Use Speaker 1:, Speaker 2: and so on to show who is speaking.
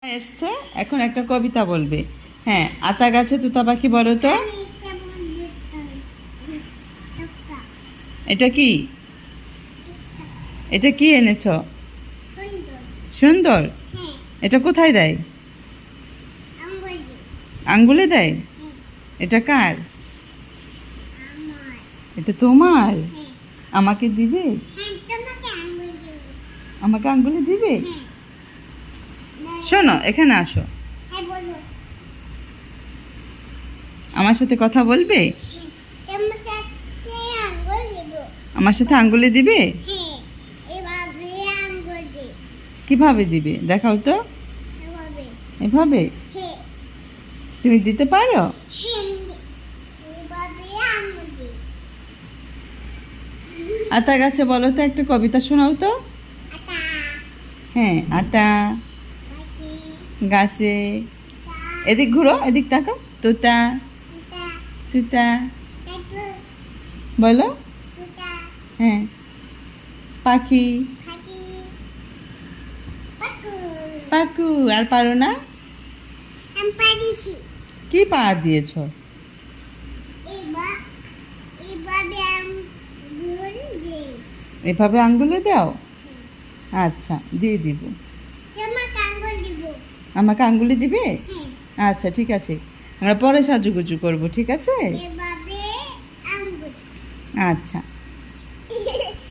Speaker 1: এসছে এখন একটা কবিতা বলবে। হ্যাঁ, আতা গাছে তোতা পাখি বলো তো। এটা কি? এটা কি এনেছ? সুন্দর। এটা কোথায় দেয়? আঙ্গুলে দেয়। এটা কার? এটা তোমার। আমাকে দিবে? আমাকে আঙ্গুলে দিবে? শোনো, এখানে আসো। আমার সাথে কথা বলবে? আমার সাথে আঙ্গুলে দিবে? কিভাবে দিবে দেখাও তো। এভাবে? তুমি দিতে পারো? আতা গাছে বলো তো, একটা কবিতা শোনাও তো। হ্যাঁ, আতা গাছে। এদিক ঘুরো, এদিক তাকাও। তোতা তুতা বলো। হ্যাঁ, পাখি পাকু। আর পারো না? কি পার দিয়েছ? এভাবে আঙ্গুলে দাও। আচ্ছা, দিয়ে দিব। আমাকে আঙ্গুলে দিবে? আচ্ছা, ঠিক আছে, আমরা পরে সাজুগুজু করবো, ঠিক আছে। আচ্ছা।